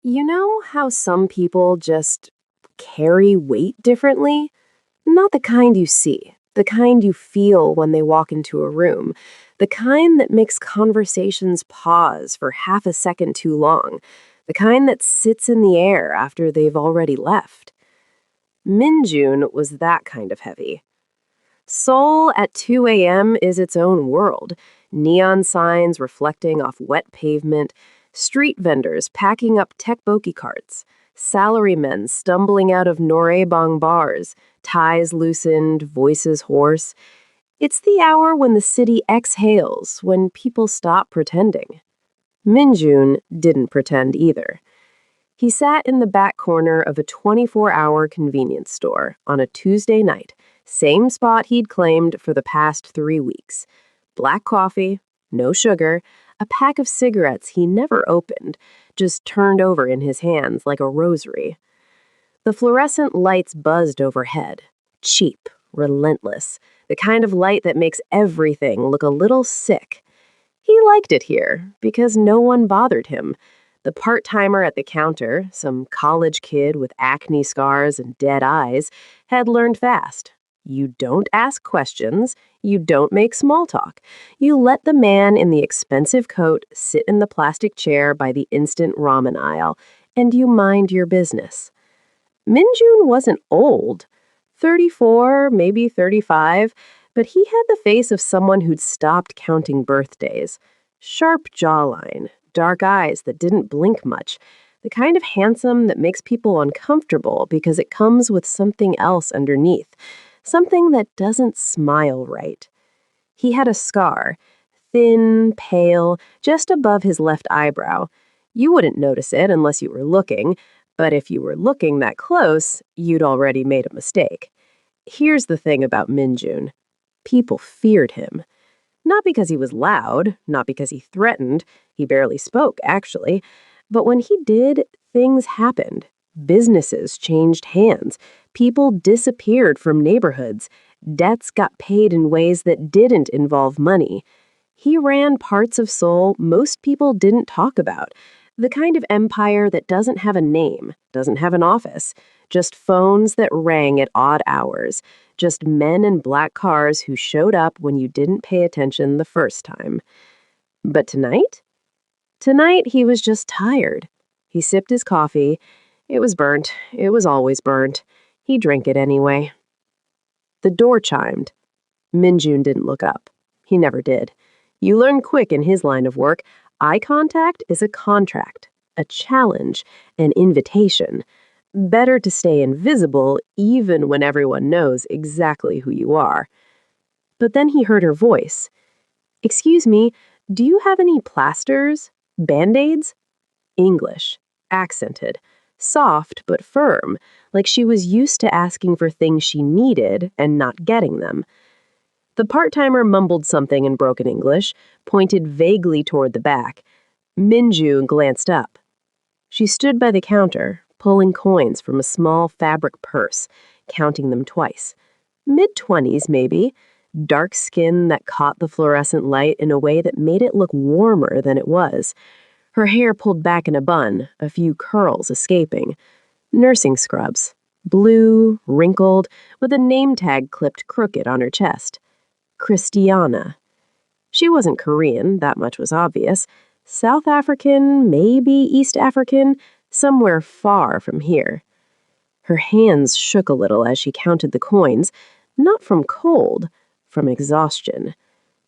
You know how some people just carry weight differently? Not the kind you see, the kind you feel when they walk into a room, the kind that makes conversations pause for half a second too long, the kind that sits in the air after they've already left. Minjun was that kind of heavy. Seoul at 2 a.m. is its own world. Neon signs reflecting off wet pavement, street vendors packing up tteokbokki carts, salarymen stumbling out of noraebang bars, ties loosened, voices hoarse. It's the hour when the city exhales, when people stop pretending. Minjun didn't pretend either. He sat in the back corner of a 24-hour convenience store on a Tuesday night, same spot he'd claimed for the past 3 weeks. Black coffee, no sugar, a pack of cigarettes he never opened, just turned over in his hands like a rosary. The fluorescent lights buzzed overhead, cheap, relentless, the kind of light that makes everything look a little sick. He liked it here because no one bothered him. The part-timer at the counter, some college kid with acne scars and dead eyes, had learned fast. You don't ask questions, you don't make small talk. You let the man in the expensive coat sit in the plastic chair by the instant ramen aisle, and you mind your business. Minjun wasn't old, 34, maybe 35, but he had the face of someone who'd stopped counting birthdays. Sharp jawline, dark eyes that didn't blink much, the kind of handsome that makes people uncomfortable because it comes with something else underneath, something that doesn't smile right. He had a scar, thin, pale, just above his left eyebrow. You wouldn't notice it unless you were looking, but if you were looking that close, you'd already made a mistake. Here's the thing about Minjun. People feared him. Not because he was loud, not because he threatened, he barely spoke, actually, but when he did, things happened. Businesses changed hands. People disappeared from neighborhoods. Debts got paid in ways that didn't involve money. He ran parts of Seoul most people didn't talk about. The kind of empire that doesn't have a name, doesn't have an office, just phones that rang at odd hours, just men in black cars who showed up when you didn't pay attention the first time. But tonight? Tonight he was just tired. He sipped his coffee. It was burnt. It was always burnt. He drank it anyway. The door chimed. Minjun didn't look up. He never did. You learn quick in his line of work. Eye contact is a contract, a challenge, an invitation. Better to stay invisible even when everyone knows exactly who you are. But then he heard her voice. "Excuse me, do you have any plasters? Band-aids?" English, accented, soft but firm, like she was used to asking for things she needed and not getting them. The part-timer mumbled something in broken English, pointed vaguely toward the back. Minju glanced up. She stood by the counter, pulling coins from a small fabric purse, counting them twice. Mid-20s, maybe. Dark skin that caught the fluorescent light in a way that made it look warmer than it was. Her hair pulled back in a bun, a few curls escaping. Nursing scrubs. Blue, wrinkled, with a name tag clipped crooked on her chest. Christiana. She wasn't Korean, that much was obvious. South African, maybe East African, somewhere far from here. Her hands shook a little as she counted the coins, not from cold, from exhaustion.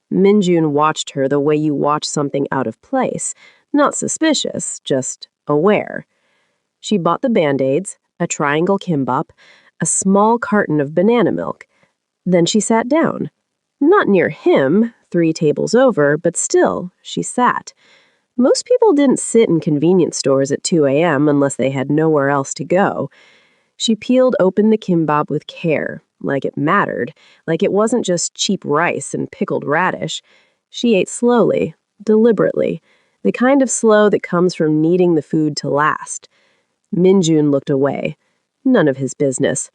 Minjun watched her the way you watch something out of place, not suspicious, just aware. She bought the Band-Aids, a triangle kimbap, a small carton of banana milk. Then she sat down. Not near him, 3 tables over, but still, she sat. Most people didn't sit in convenience stores at 2 a.m. unless they had nowhere else to go. She peeled open the kimbap with care, like it mattered, like it wasn't just cheap rice and pickled radish. She ate slowly, deliberately, the kind of slow that comes from needing the food to last. Minjun looked away. None of his business.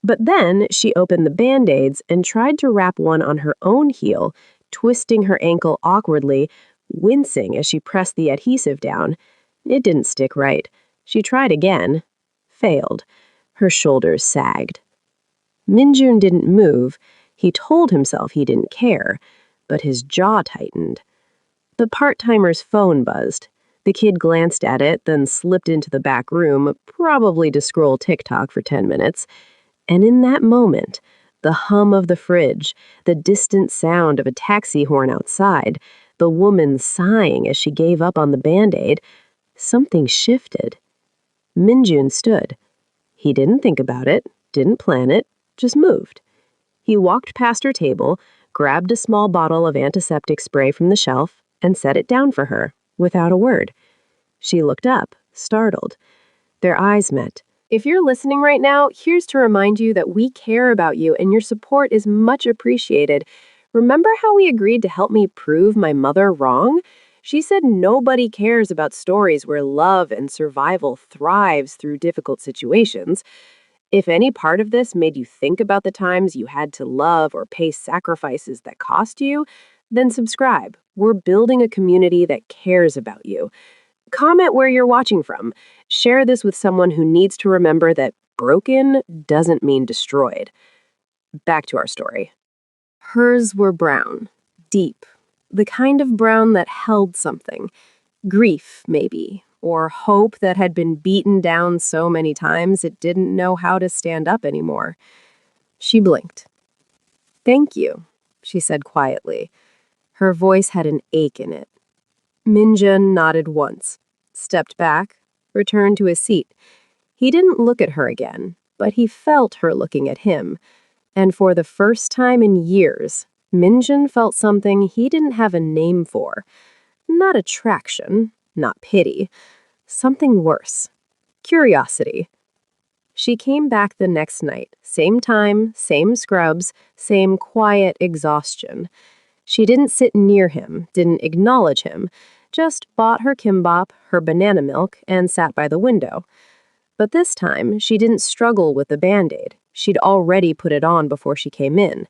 But then she opened the Band-Aids and tried to wrap one on her own heel, twisting her ankle awkwardly, wincing as she pressed the adhesive down. It didn't stick right. She tried again. Failed. Her shoulders sagged. Minjun didn't move. He told himself he didn't care, but his jaw tightened. The part-timer's phone buzzed. The kid glanced at it, then slipped into the back room, probably to scroll TikTok for 10 minutes. And in that moment, the hum of the fridge, the distant sound of a taxi horn outside, the woman sighing as she gave up on the Band-Aid, something shifted. Minjun stood. He didn't think about it, didn't plan it, just moved. He walked past her table, grabbed a small bottle of antiseptic spray from the shelf, and set it down for her, without a word. She looked up, startled. Their eyes met. If you're listening right now, here's to remind you that we care about you and your support is much appreciated. Remember how we agreed to help me prove my mother wrong? She said nobody cares about stories where love and survival thrives through difficult situations. If any part of this made you think about the times you had to love or pay sacrifices that cost you, then subscribe. We're building a community that cares about you. Comment where you're watching from. Share this with someone who needs to remember that broken doesn't mean destroyed. Back to our story. Hers were brown, deep, the kind of brown that held something. Grief, maybe, or hope that had been beaten down so many times it didn't know how to stand up anymore. She blinked. "Thank you," she said quietly. Her voice had an ache in it. Minjun nodded once, stepped back, returned to his seat. He didn't look at her again, but he felt her looking at him. And for the first time in years, Minjun felt something he didn't have a name for. Not attraction, not pity. Something worse. Curiosity. She came back the next night, same time, same scrubs, same quiet exhaustion. She didn't sit near him, didn't acknowledge him, just bought her kimbap, her banana milk, and sat by the window. But this time, she didn't struggle with the Band-Aid. She'd already put it on before she came in.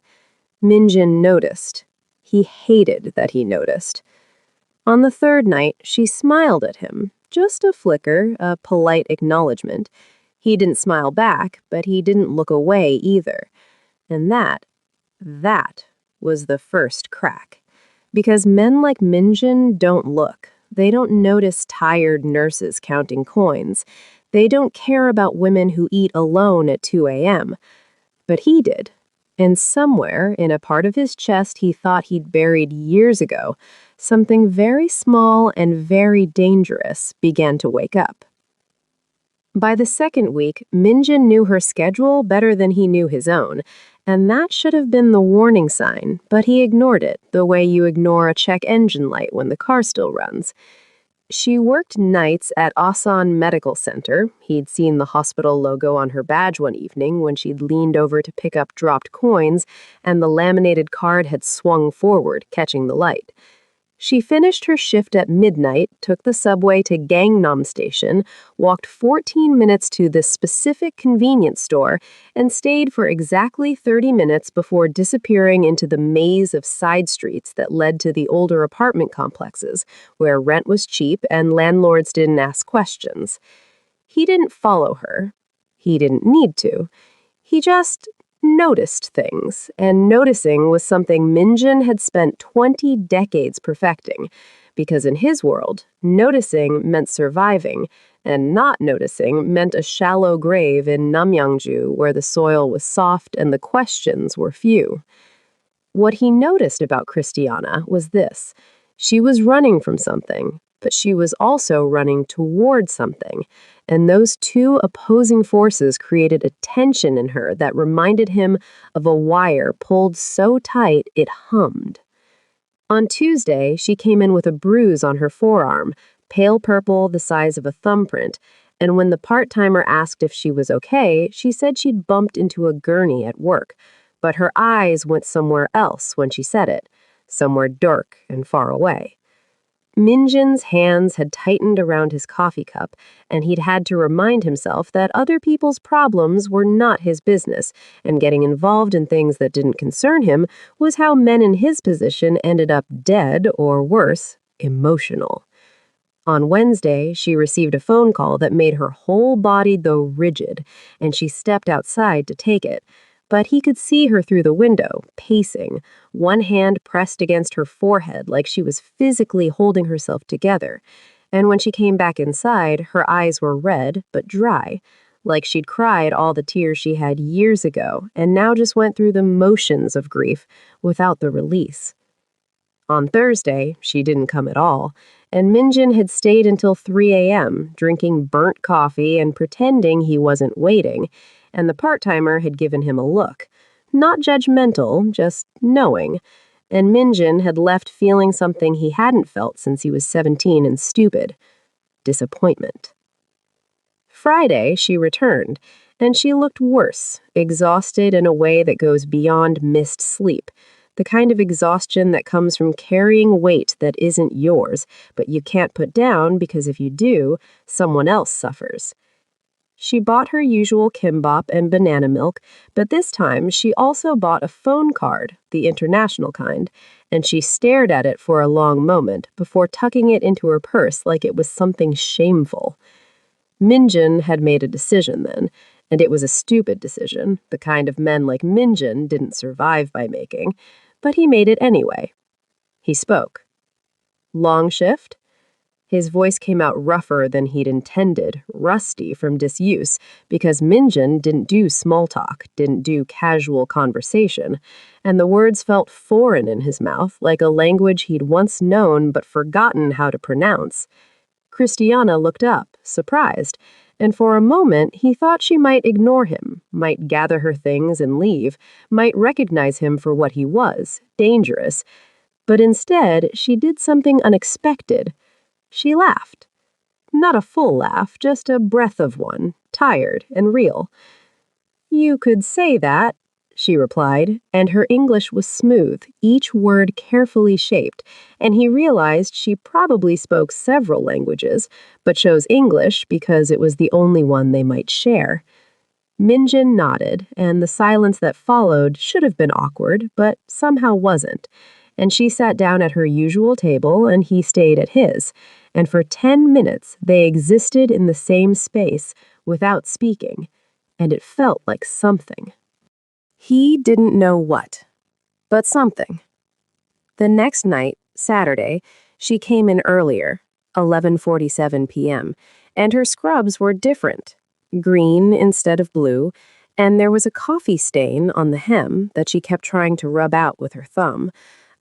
Minjun noticed. He hated that he noticed. On the third night, she smiled at him. Just a flicker, a polite acknowledgement. He didn't smile back, but he didn't look away either. And that was the first crack. Because men like Minjun don't look. They don't notice tired nurses counting coins. They don't care about women who eat alone at 2 a.m. But he did. And somewhere, in a part of his chest he thought he'd buried years ago, something very small and very dangerous began to wake up. By the second week, Minjun knew her schedule better than he knew his own, and that should have been the warning sign, but he ignored it, the way you ignore a check engine light when the car still runs. She worked nights at Asan Medical Center. He'd seen the hospital logo on her badge one evening when she'd leaned over to pick up dropped coins, and the laminated card had swung forward, catching the light. She finished her shift at midnight, took the subway to Gangnam Station, walked 14 minutes to this specific convenience store, and stayed for exactly 30 minutes before disappearing into the maze of side streets that led to the older apartment complexes, where rent was cheap and landlords didn't ask questions. He didn't follow her. He didn't need to. He just noticed things, and noticing was something Minjun had spent 20 decades perfecting, because in his world, noticing meant surviving, and not noticing meant a shallow grave in Namyangju where the soil was soft and the questions were few. What he noticed about Christiana was this. She was running from something, but she was also running toward something, and those two opposing forces created a tension in her that reminded him of a wire pulled so tight it hummed. On Tuesday, she came in with a bruise on her forearm, pale purple the size of a thumbprint, and when the part-timer asked if she was okay, she said she'd bumped into a gurney at work, but her eyes went somewhere else when she said it, somewhere dark and far away. Minjun's hands had tightened around his coffee cup, and he'd had to remind himself that other people's problems were not his business, and getting involved in things that didn't concern him was how men in his position ended up dead or worse, emotional. On Wednesday, she received a phone call that made her whole body go rigid, and she stepped outside to take it. But he could see her through the window, pacing, one hand pressed against her forehead like she was physically holding herself together. And when she came back inside, her eyes were red but dry, like she'd cried all the tears she had years ago and now just went through the motions of grief without the release. On Thursday, she didn't come at all, and Minjin had stayed until 3 a.m., drinking burnt coffee and pretending he wasn't waiting, and the part-timer had given him a look. Not judgmental, just knowing. And Minjin had left feeling something he hadn't felt since he was 17 and stupid. Disappointment. Friday, she returned, and she looked worse, exhausted in a way that goes beyond missed sleep. The kind of exhaustion that comes from carrying weight that isn't yours, but you can't put down because if you do, someone else suffers. She bought her usual kimbap and banana milk, but this time she also bought a phone card, the international kind, and she stared at it for a long moment before tucking it into her purse like it was something shameful. Minjin had made a decision then, and it was a stupid decision, the kind of men like Minjin didn't survive by making, but he made it anyway. He spoke. Long shift? His voice came out rougher than he'd intended, rusty from disuse, because Minjin didn't do small talk, didn't do casual conversation, and the words felt foreign in his mouth, like a language he'd once known but forgotten how to pronounce. Christiana looked up, surprised, and for a moment he thought she might ignore him, might gather her things and leave, might recognize him for what he was, dangerous. But instead, she did something unexpected. She laughed. Not a full laugh, just a breath of one, tired and real. "You could say that," she replied, and her English was smooth, each word carefully shaped, and he realized she probably spoke several languages, but chose English because it was the only one they might share. Minjin nodded, and the silence that followed should have been awkward, but somehow wasn't. And she sat down at her usual table, and he stayed at his, and for 10 minutes they existed in the same space, without speaking, and it felt like something. He didn't know what, but something. The next night, Saturday, she came in earlier, 11:47 p.m., and her scrubs were different, green instead of blue, and there was a coffee stain on the hem that she kept trying to rub out with her thumb,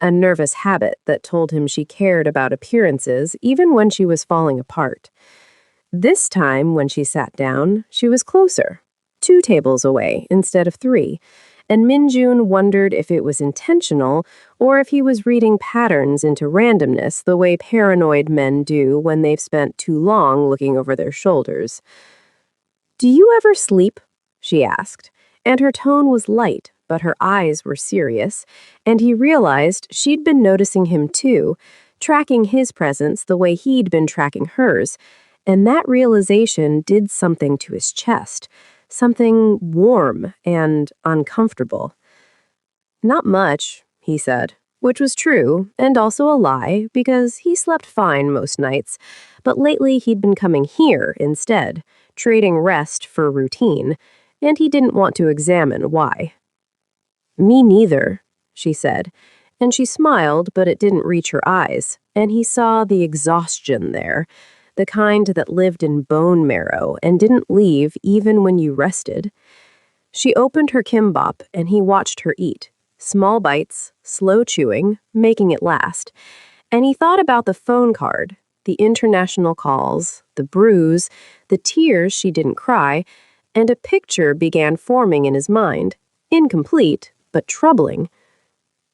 a nervous habit that told him she cared about appearances even when she was falling apart. This time, when she sat down, she was closer, 2 tables away instead of 3, and Minjun wondered if it was intentional or if he was reading patterns into randomness the way paranoid men do when they've spent too long looking over their shoulders. "Do you ever sleep?" she asked, and her tone was light, but her eyes were serious, and he realized she'd been noticing him too, tracking his presence the way he'd been tracking hers, and that realization did something to his chest. Something warm and uncomfortable. "Not much," he said, which was true, and also a lie, because he slept fine most nights, but lately he'd been coming here instead, trading rest for routine, and he didn't want to examine why. "Me neither," she said, and she smiled, but it didn't reach her eyes, and he saw the exhaustion there, the kind that lived in bone marrow and didn't leave even when you rested. She opened her kimbap, and he watched her eat. Small bites, slow chewing, making it last. And he thought about the phone card, the international calls, the bruise, the tears she didn't cry, and a picture began forming in his mind, incomplete, but troubling.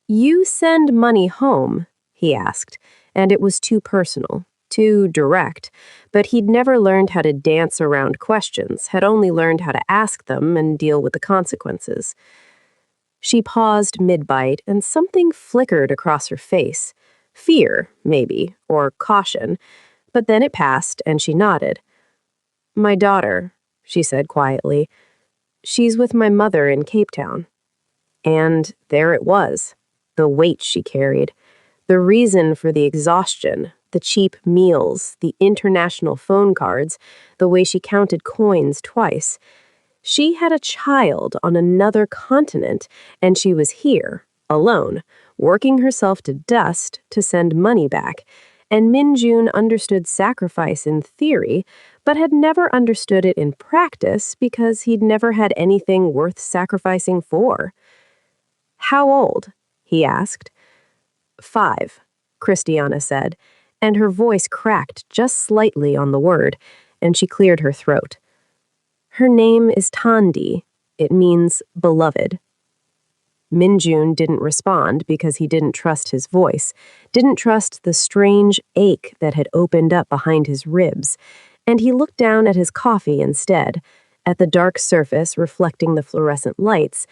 "You send money home?" he asked, and it was too personal. Too direct, but he'd never learned how to dance around questions, had only learned how to ask them and deal with the consequences. She paused mid-bite, and something flickered across her face. Fear, maybe, or caution, but then it passed, and she nodded. "My daughter," she said quietly. "She's with my mother in Cape Town." And there it was, the weight she carried, the reason for the exhaustion, The cheap meals, the international phone cards, the way she counted coins twice. She had a child on another continent, and she was here, alone, working herself to dust to send money back. And Min Jun understood sacrifice in theory, but had never understood it in practice because he'd never had anything worth sacrificing for. "How old?" he asked. "5," Christiana said, and her voice cracked just slightly on the word, and she cleared her throat. "Her name is Tandi. It means beloved." Minjun didn't respond because he didn't trust his voice, didn't trust the strange ache that had opened up behind his ribs, and he looked down at his coffee instead, at the dark surface reflecting the fluorescent lights,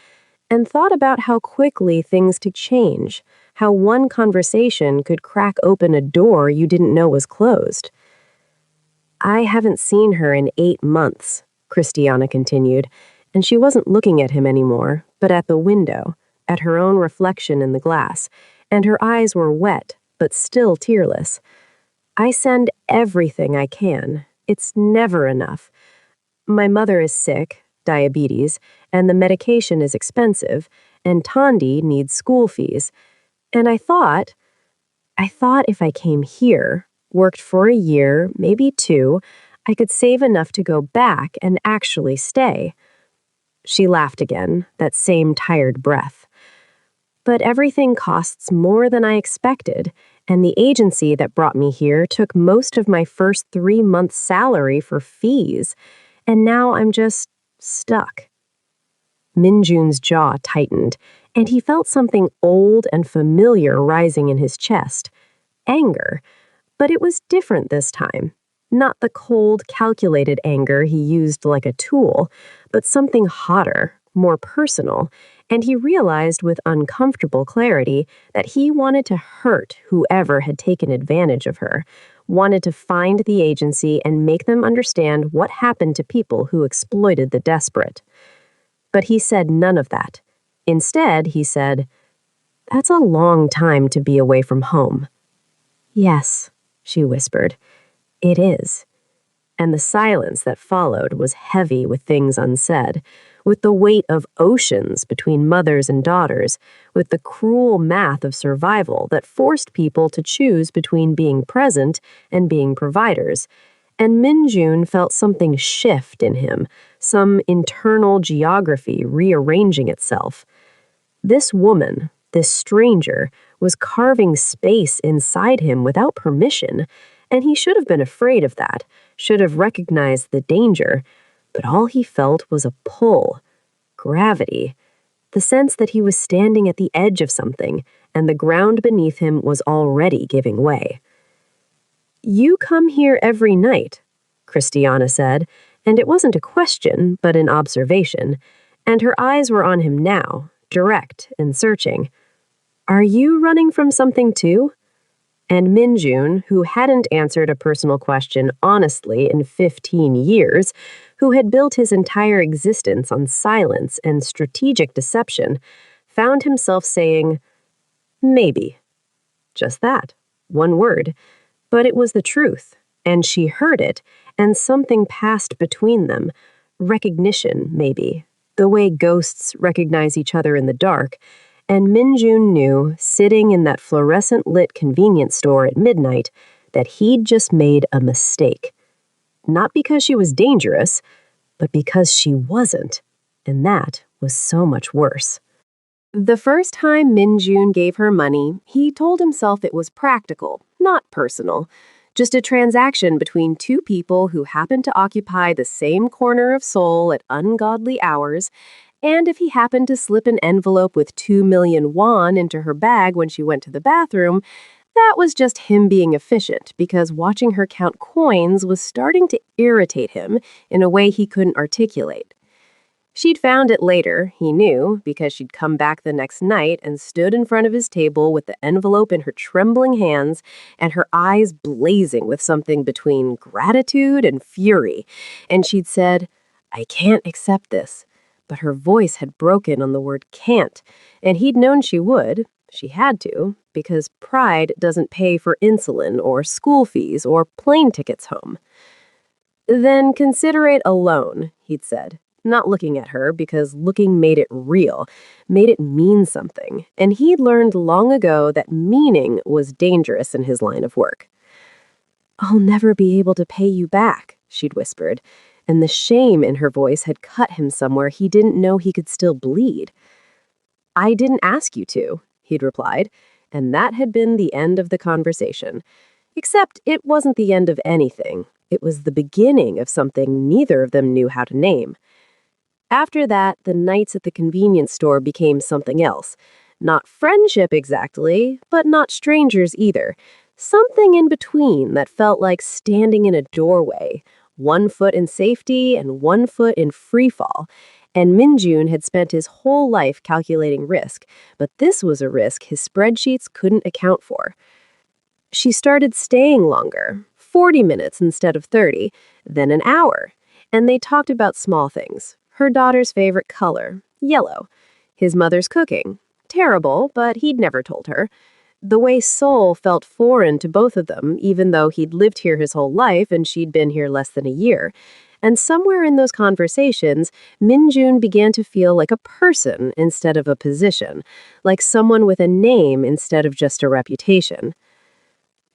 and thought about how quickly things could change, how one conversation could crack open a door you didn't know was closed. "I haven't seen her in 8 months," Christiana continued, and she wasn't looking at him anymore, but at the window, at her own reflection in the glass, and her eyes were wet, but still tearless. "I send everything I can. It's never enough. My mother is sick, diabetes, and the medication is expensive, and Tandi needs school fees. And I thought if I came here, worked for a year, maybe 2, I could save enough to go back and actually stay." She laughed again, that same tired breath. "But everything costs more than I expected, and the agency that brought me here took most of my first 3 months' salary for fees, and now I'm just stuck." Minjun's jaw tightened, and he felt something old and familiar rising in his chest. Anger. But it was different this time. Not the cold, calculated anger he used like a tool, but something hotter, more personal, and he realized with uncomfortable clarity that he wanted to hurt whoever had taken advantage of her, wanted to find the agency and make them understand what happened to people who exploited the desperate. But he said none of that. Instead, he said, "That's a long time to be away from home." "Yes," she whispered, "it is." And the silence that followed was heavy with things unsaid, with the weight of oceans between mothers and daughters, with the cruel math of survival that forced people to choose between being present and being providers. And Minjun felt something shift in him, some internal geography rearranging itself. This woman, this stranger, was carving space inside him without permission, and he should have been afraid of that, should have recognized the danger, but all he felt was a pull, gravity, the sense that he was standing at the edge of something, and the ground beneath him was already giving way. "You come here every night," Christiana said, and it wasn't a question, but an observation, and her eyes were on him now, direct and searching. "Are you running from something too?" And Minjun, who hadn't answered a personal question honestly in 15 years, who had built his entire existence on silence and strategic deception, found himself saying, "Maybe." Just that, one word. But it was the truth, and she heard it, and something passed between them. Recognition, maybe, the way ghosts recognize each other in the dark. And Minjun knew, sitting in that fluorescent-lit convenience store at midnight, that he'd just made a mistake. Not because she was dangerous, but because she wasn't. And that was so much worse. The first time Minjun gave her money, he told himself it was practical, not personal. Just a transaction between 2 people who happened to occupy the same corner of Seoul at ungodly hours, and if he happened to slip an envelope with 2 million won into her bag when she went to the bathroom, that was just him being efficient because watching her count coins was starting to irritate him in a way he couldn't articulate. She'd found it later, he knew, because she'd come back the next night and stood in front of his table with the envelope in her trembling hands and her eyes blazing with something between gratitude and fury. And she'd said, "I can't accept this." But her voice had broken on the word can't, and he'd known she would. She had to, because pride doesn't pay for insulin or school fees or plane tickets home. Then consider it alone, he'd said, not looking at her because looking made it real, made it mean something, and he'd learned long ago that meaning was dangerous in his line of work. "I'll never be able to pay you back," she'd whispered, and the shame in her voice had cut him somewhere he didn't know he could still bleed. "I didn't ask you to," he'd replied, and that had been the end of the conversation. Except it wasn't the end of anything. It was the beginning of something neither of them knew how to name. After that, the nights at the convenience store became something else. Not friendship exactly, but not strangers either. Something in between that felt like standing in a doorway, one foot in safety and one foot in free fall. And Minjun had spent his whole life calculating risk, but this was a risk his spreadsheets couldn't account for. She started staying longer, 40 minutes instead of 30, then an hour. And they talked about small things. Her daughter's favorite color, yellow. His mother's cooking, terrible, but he'd never told her. The way Seoul felt foreign to both of them, even though he'd lived here his whole life and she'd been here less than a year. And somewhere in those conversations, Minjun began to feel like a person instead of a position, like someone with a name instead of just a reputation.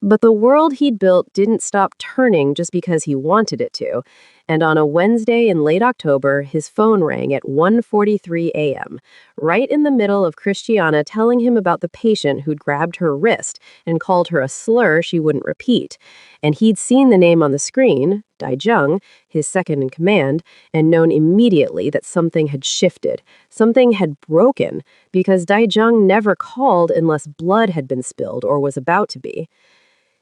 But the world he'd built didn't stop turning just because he wanted it to, and on a Wednesday in late October, his phone rang at 1:43 a.m., right in the middle of Christiana telling him about the patient who'd grabbed her wrist and called her a slur she wouldn't repeat. And he'd seen the name on the screen, Daijung, his second in command, and known immediately that something had shifted, something had broken, because Daijung never called unless blood had been spilled or was about to be.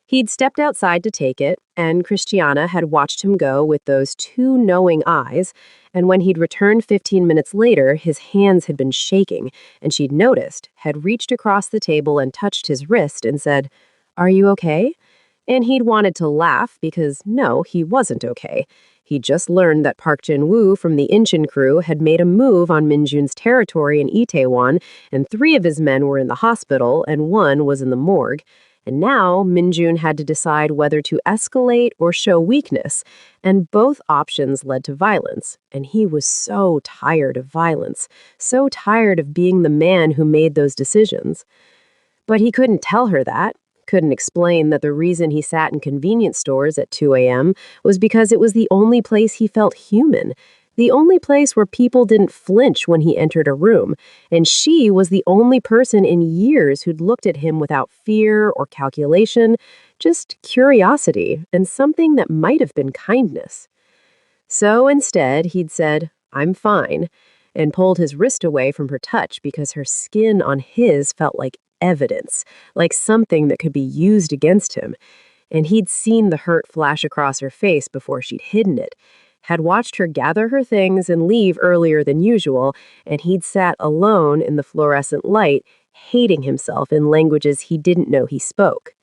He'd stepped outside to take it, and Christiana had watched him go with those two knowing eyes, and when he'd returned 15 minutes later, his hands had been shaking, and she'd noticed, had reached across the table and touched his wrist and said, "Are you okay?" And he'd wanted to laugh because, no, he wasn't okay. He'd just learned that Park Jin-woo from the Incheon crew had made a move on Minjun's territory in Itaewon, and 3 of his men were in the hospital and 1 was in the morgue. And now Minjun had to decide whether to escalate or show weakness, and both options led to violence. And he was so tired of violence, so tired of being the man who made those decisions. But he couldn't tell her that, couldn't explain that the reason he sat in convenience stores at 2 a.m. was because it was the only place he felt human, the only place where people didn't flinch when he entered a room, and she was the only person in years who'd looked at him without fear or calculation, just curiosity and something that might have been kindness. So instead, he'd said, "I'm fine," and pulled his wrist away from her touch because her skin on his felt like evidence, like something that could be used against him. And he'd seen the hurt flash across her face before she'd hidden it, had watched her gather her things and leave earlier than usual, and he'd sat alone in the fluorescent light, hating himself in languages he didn't know he spoke.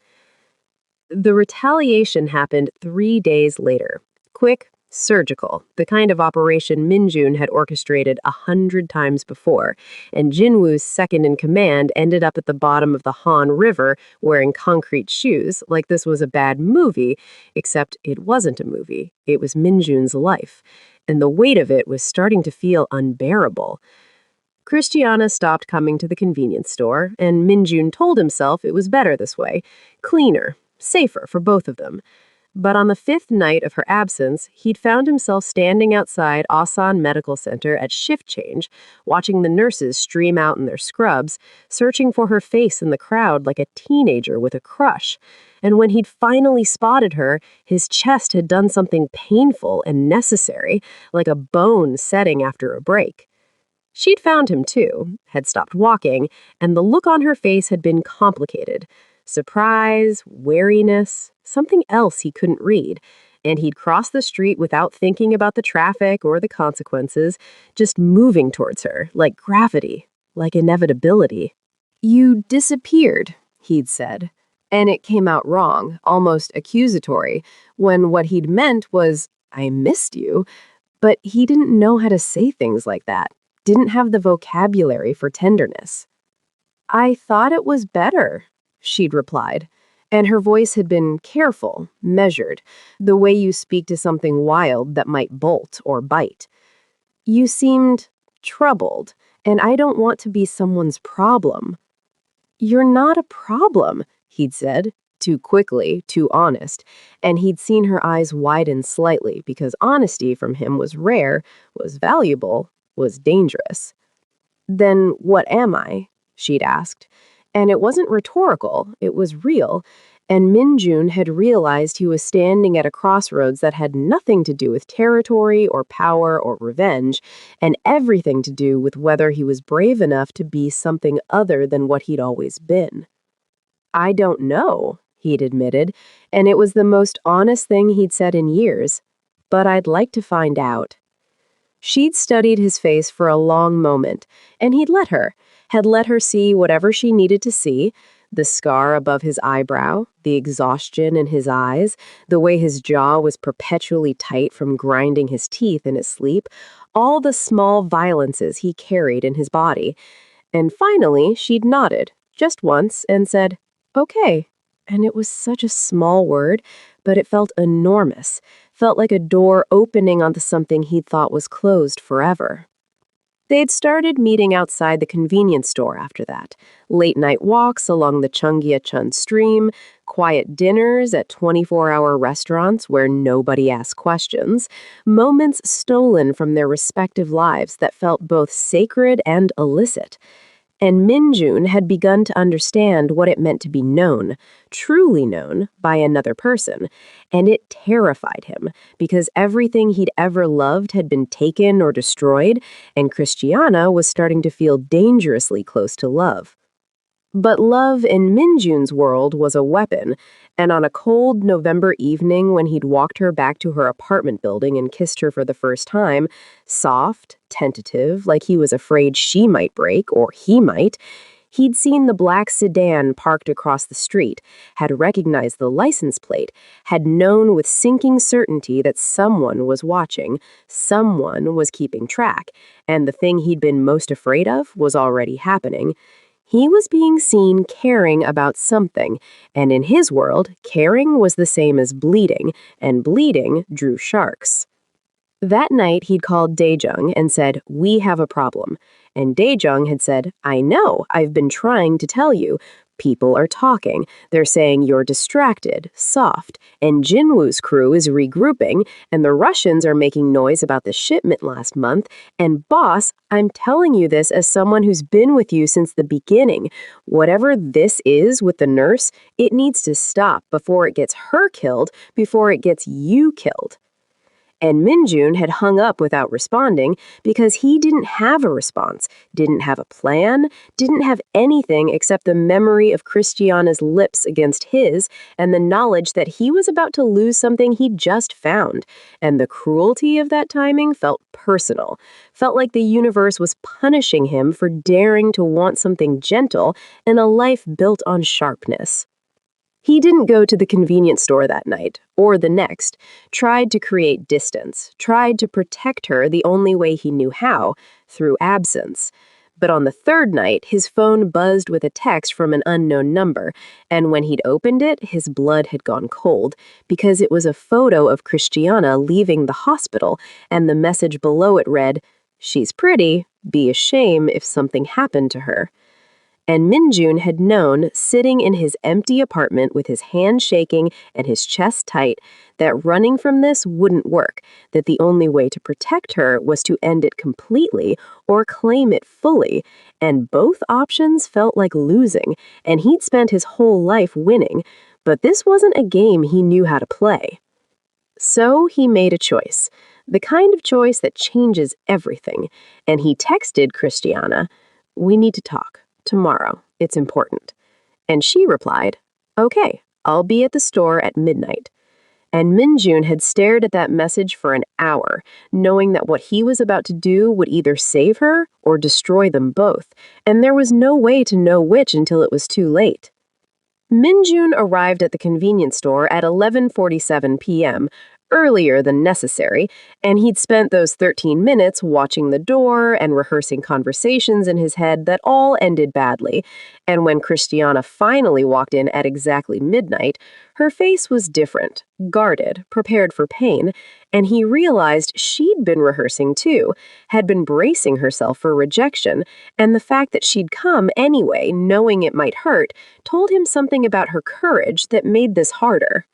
The retaliation happened 3 days later. Quick, surgical, the kind of operation Minjun had orchestrated 100 times before, and Jinwoo's second in command ended up at the bottom of the Han River wearing concrete shoes like this was a bad movie, except it wasn't a movie. It was Minjun's life, and the weight of it was starting to feel unbearable. Christiana stopped coming to the convenience store, and Minjun told himself it was better this way, cleaner, safer for both of them. But on the 5th night of her absence, he'd found himself standing outside Asan Medical Center at shift change, watching the nurses stream out in their scrubs, searching for her face in the crowd like a teenager with a crush. And when he'd finally spotted her, his chest had done something painful and necessary, like a bone setting after a break. She'd found him too, had stopped walking, and the look on her face had been complicated. Surprise, wariness, something else he couldn't read, and he'd crossed the street without thinking about the traffic or the consequences, just moving towards her, like gravity, like inevitability. "You disappeared," he'd said, and it came out wrong, almost accusatory, when what he'd meant was, "I missed you," but he didn't know how to say things like that, didn't have the vocabulary for tenderness. I thought it was better, she'd replied. And her voice had been careful, measured, the way you speak to something wild that might bolt or bite. You seemed troubled, and I don't want to be someone's problem. You're not a problem, he'd said, too quickly, too honest, and he'd seen her eyes widen slightly because honesty from him was rare, was valuable, was dangerous. Then what am I? She'd asked. And it wasn't rhetorical, it was real, and Minjun had realized he was standing at a crossroads that had nothing to do with territory or power or revenge, and everything to do with whether he was brave enough to be something other than what he'd always been. I don't know, he'd admitted, and it was the most honest thing he'd said in years, but I'd like to find out. She'd studied his face for a long moment, and had let her see whatever she needed to see, the scar above his eyebrow, the exhaustion in his eyes, the way his jaw was perpetually tight from grinding his teeth in his sleep, all the small violences he carried in his body. And finally, she'd nodded, just once, and said, "Okay." And it was such a small word, but it felt enormous, felt like a door opening onto something he'd thought was closed forever. They'd started meeting outside the convenience store after that. Late-night walks along the Cheonggyecheon stream, quiet dinners at 24-hour restaurants where nobody asked questions, moments stolen from their respective lives that felt both sacred and illicit. And Minjun had begun to understand what it meant to be known, truly known, by another person, and it terrified him, because everything he'd ever loved had been taken or destroyed, and Christiana was starting to feel dangerously close to love. But love in Minjun's world was a weapon, and on a cold November evening when he'd walked her back to her apartment building and kissed her for the first time, soft, tentative, like he was afraid she might break, or he might, he'd seen the black sedan parked across the street, had recognized the license plate, had known with sinking certainty that someone was watching, someone was keeping track, and the thing he'd been most afraid of was already happening. He was being seen caring about something, and in his world, caring was the same as bleeding, and bleeding drew sharks. That night, he'd called Daejung and said, "We have a problem." And Daejung had said, "I know, I've been trying to tell you. People are talking. They're saying you're distracted, soft, and Jinwoo's crew is regrouping, and the Russians are making noise about the shipment last month, and boss, I'm telling you this as someone who's been with you since the beginning. Whatever this is with the nurse, it needs to stop before it gets her killed, before it gets you killed." And Minjun had hung up without responding because he didn't have a response, didn't have a plan, didn't have anything except the memory of Christiana's lips against his and the knowledge that he was about to lose something he'd just found. And the cruelty of that timing felt personal, felt like the universe was punishing him for daring to want something gentle in a life built on sharpness. He didn't go to the convenience store that night, or the next, tried to create distance, tried to protect her the only way he knew how, through absence. But on the third night, his phone buzzed with a text from an unknown number, and when he'd opened it, his blood had gone cold, because it was a photo of Christiana leaving the hospital, and the message below it read, "She's pretty, be a shame if something happened to her." And Minjun had known, sitting in his empty apartment with his hand shaking and his chest tight, that running from this wouldn't work, that the only way to protect her was to end it completely or claim it fully, and both options felt like losing, and he'd spent his whole life winning, but this wasn't a game he knew how to play. So he made a choice, the kind of choice that changes everything, and he texted Christiana, "We need to talk. Tomorrow. It's important." And she replied, "Okay, I'll be at the store at midnight." And Minjun had stared at that message for an hour, knowing that what he was about to do would either save her or destroy them both, and there was no way to know which until it was too late. Minjun arrived at the convenience store at 11:47 p.m., earlier than necessary, and he'd spent those 13 minutes watching the door and rehearsing conversations in his head that all ended badly. And when Christiana finally walked in at exactly midnight, her face was different, guarded, prepared for pain, and he realized she'd been rehearsing too, had been bracing herself for rejection, and the fact that she'd come anyway, knowing it might hurt, told him something about her courage that made this harder.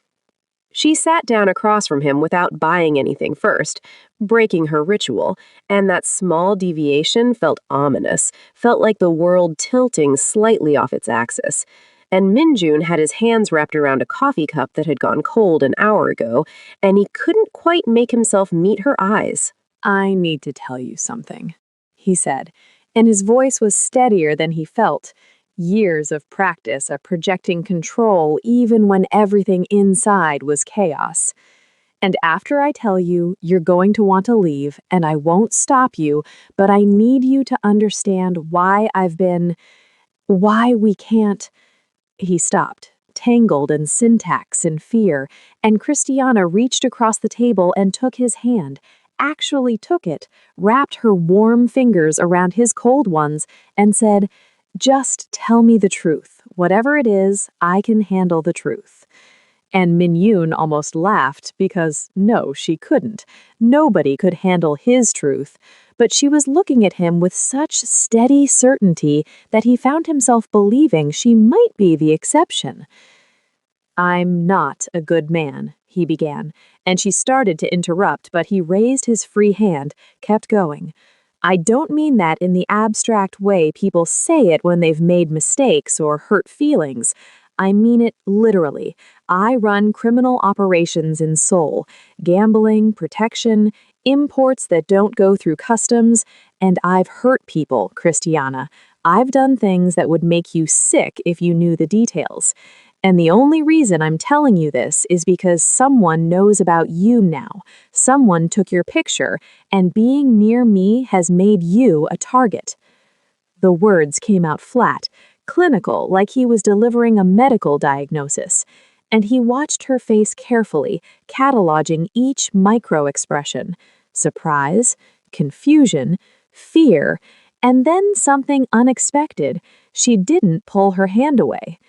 She sat down across from him without buying anything first, breaking her ritual, and that small deviation felt ominous, felt like the world tilting slightly off its axis. And Minjun had his hands wrapped around a coffee cup that had gone cold an hour ago, and he couldn't quite make himself meet her eyes. "I need to tell you something," he said, and his voice was steadier than he felt. Years of practice of projecting control even when everything inside was chaos. "And after I tell you, you're going to want to leave, and I won't stop you, but I need you to understand why we can't." He stopped, tangled in syntax and fear, and Christiana reached across the table and took his hand, actually took it, wrapped her warm fingers around his cold ones, and said, "Just tell me the truth. Whatever it is, I can handle the truth." And Min-yoon almost laughed because, no, she couldn't. Nobody could handle his truth. But she was looking at him with such steady certainty that he found himself believing she might be the exception. "I'm not a good man," he began, and she started to interrupt, but he raised his free hand, kept going. "I don't mean that in the abstract way people say it when they've made mistakes or hurt feelings. I mean it literally. I run criminal operations in Seoul, gambling, protection, imports that don't go through customs, and I've hurt people, Christiana. I've done things that would make you sick if you knew the details. And the only reason I'm telling you this is because someone knows about you now. Someone took your picture, and being near me has made you a target." The words came out flat, clinical, like he was delivering a medical diagnosis. And he watched her face carefully, cataloging each micro-expression: surprise, confusion, fear, and then something unexpected. She didn't pull her hand away.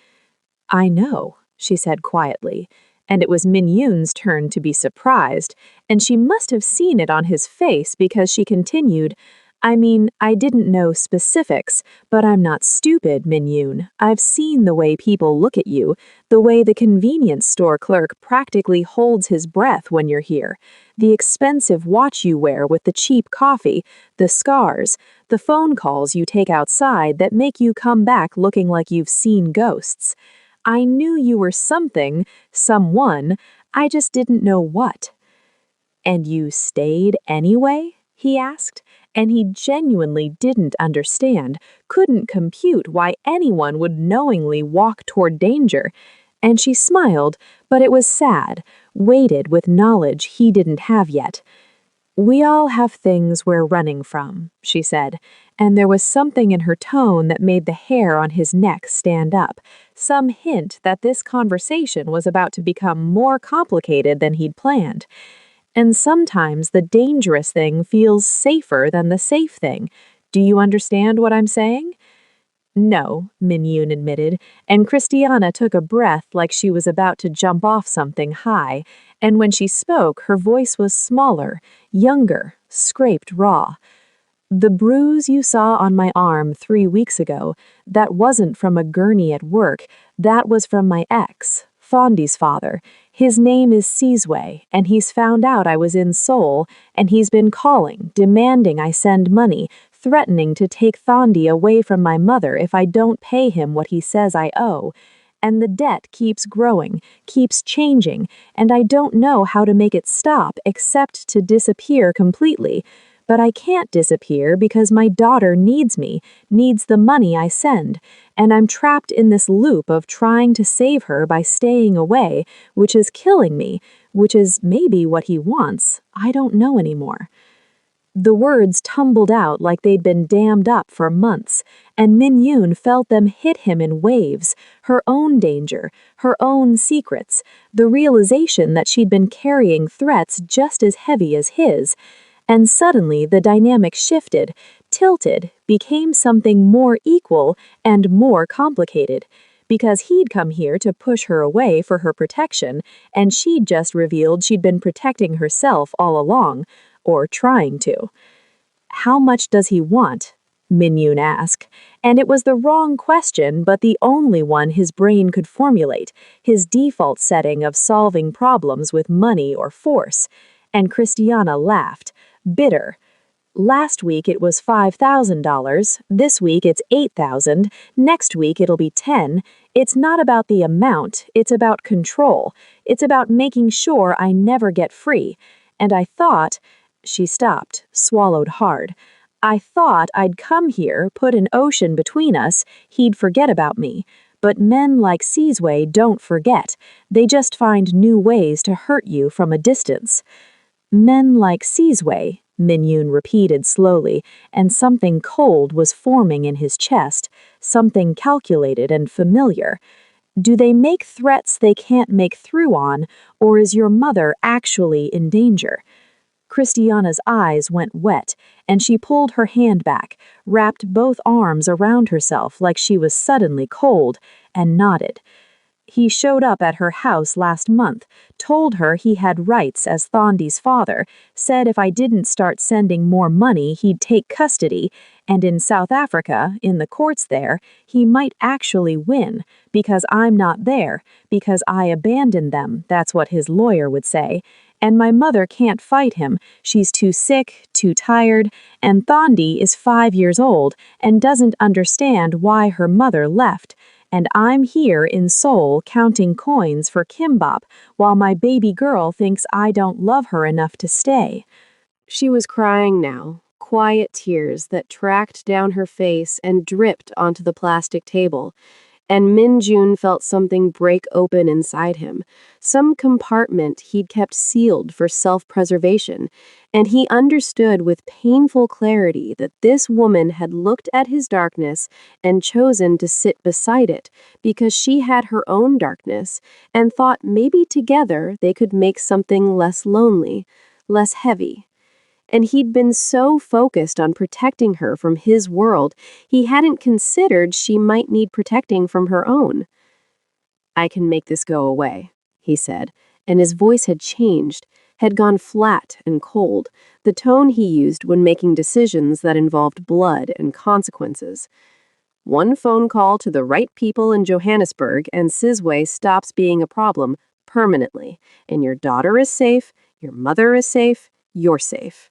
"I know," she said quietly, and it was Min-yoon's turn to be surprised, and she must have seen it on his face because she continued, "I mean, I didn't know specifics, but I'm not stupid, Min-yoon. I've seen the way people look at you, the way the convenience store clerk practically holds his breath when you're here, the expensive watch you wear with the cheap coffee, the scars, the phone calls you take outside that make you come back looking like you've seen ghosts. I knew you were something, someone, I just didn't know what." "And you stayed anyway?" he asked, and he genuinely didn't understand, couldn't compute why anyone would knowingly walk toward danger. And she smiled, but it was sad, weighted with knowledge he didn't have yet. "We all have things we're running from," she said, and there was something in her tone that made the hair on his neck stand up, some hint that this conversation was about to become more complicated than he'd planned. "And sometimes the dangerous thing feels safer than the safe thing. Do you understand what I'm saying?" "No," Min-yoon admitted, and Christiana took a breath like she was about to jump off something high, and when she spoke, her voice was smaller, younger, scraped raw. "The bruise you saw on my arm 3 weeks ago, that wasn't from a gurney at work, that was from my ex, Fondy's father. His name is Seasway, and he's found out I was in Seoul, and he's been calling, demanding I send money, threatening to take Thondi away from my mother if I don't pay him what he says I owe. And the debt keeps growing, keeps changing, and I don't know how to make it stop except to disappear completely. But I can't disappear because my daughter needs me, needs the money I send, and I'm trapped in this loop of trying to save her by staying away, which is killing me, which is maybe what he wants. I don't know anymore." The words tumbled out like they'd been dammed up for months, and Min Yoon felt them hit him in waves, her own danger, her own secrets, the realization that she'd been carrying threats just as heavy as his. And suddenly the dynamic shifted, tilted, became something more equal and more complicated. Because he'd come here to push her away for her protection, and she'd just revealed she'd been protecting herself all along, or trying to. How much does he want? Min Yoon asked, and it was the wrong question but the only one his brain could formulate, his default setting of solving problems with money or force. And Christiana laughed, bitter. Last week it was $5,000, this week it's $8,000, next week it'll be 10. It's not about the amount, it's about control. It's about making sure I never get free. And I thought, she stopped, swallowed hard. I thought I'd come here, put an ocean between us, he'd forget about me. But men like Seasway don't forget. They just find new ways to hurt you from a distance. Men like Seasway, Min Yoon repeated slowly, and something cold was forming in his chest, something calculated and familiar. Do they make threats they can't make through on, or is your mother actually in danger? Christiana's eyes went wet, and she pulled her hand back, wrapped both arms around herself like she was suddenly cold, and nodded. He showed up at her house last month, told her he had rights as Thondi's father, said if I didn't start sending more money he'd take custody, and in South Africa, in the courts there, he might actually win, because I'm not there, because I abandoned them, that's what his lawyer would say, and my mother can't fight him, she's too sick, too tired, and Thondi is 5 years old and doesn't understand why her mother left. And I'm here in Seoul counting coins for kimbap while my baby girl thinks I don't love her enough to stay. She was crying now, quiet tears that tracked down her face and dripped onto the plastic table. And Min Jun felt something break open inside him, some compartment he'd kept sealed for self-preservation, and he understood with painful clarity that this woman had looked at his darkness and chosen to sit beside it because she had her own darkness and thought maybe together they could make something less lonely, less heavy. And he'd been so focused on protecting her from his world, he hadn't considered she might need protecting from her own. I can make this go away, he said, and his voice had changed, had gone flat and cold, the tone he used when making decisions that involved blood and consequences. One phone call to the right people in Johannesburg and Sizway stops being a problem permanently, and your daughter is safe, your mother is safe, you're safe.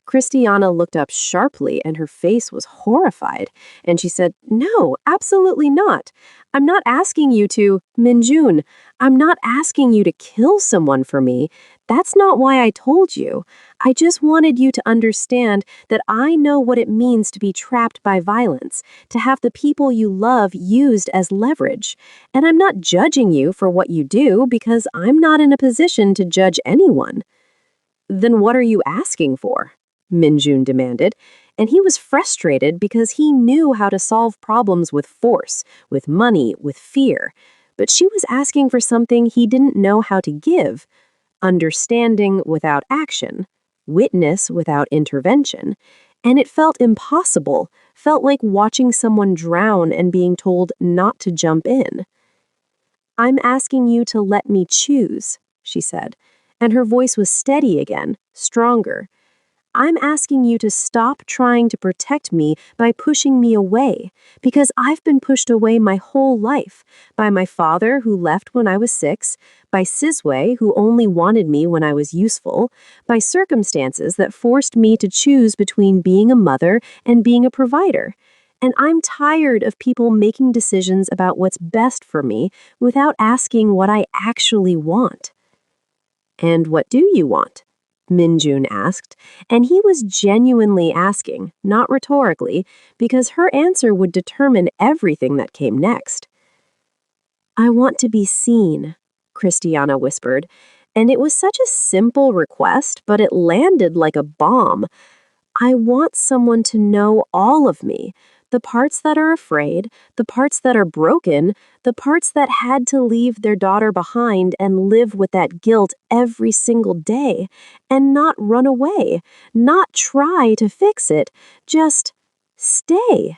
Christiana looked up sharply and her face was horrified, and she said, "No, absolutely not. I'm not asking you to, Minjun. I'm not asking you to kill someone for me. That's not why I told you. I just wanted you to understand that I know what it means to be trapped by violence, to have the people you love used as leverage. And I'm not judging you for what you do because I'm not in a position to judge anyone." "Then what are you asking for?" Minjun demanded, and he was frustrated because he knew how to solve problems with force, with money, with fear. But she was asking for something he didn't know how to give: understanding without action, witness without intervention. And it felt impossible, felt like watching someone drown and being told not to jump in. "I'm asking you to let me choose," she said, and her voice was steady again, stronger. "I'm asking you to stop trying to protect me by pushing me away, because I've been pushed away my whole life, by my father who left when I was 6, by Sizway who only wanted me when I was useful, by circumstances that forced me to choose between being a mother and being a provider. And I'm tired of people making decisions about what's best for me without asking what I actually want." "And what do you want?" Minjun asked, and he was genuinely asking, not rhetorically, because her answer would determine everything that came next. "I want to be seen," Christiana whispered, And it was such a simple request, but it landed like a bomb. I want someone to know all of me. The parts that are afraid, the parts that are broken, the parts that had to leave their daughter behind and live with that guilt every single day, and not run away, not try to fix it, just stay.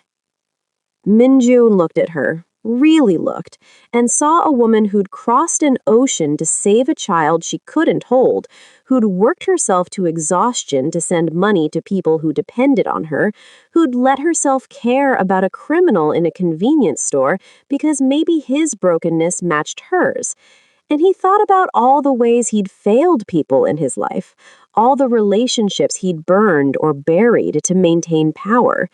Minjun looked at her, really looked, and saw a woman who'd crossed an ocean to save a child she couldn't hold, who'd worked herself to exhaustion to send money to people who depended on her, who'd let herself care about a criminal in a convenience store because maybe his brokenness matched hers. And he thought about all the ways he'd failed people in his life, all the relationships he'd burned or buried to maintain power.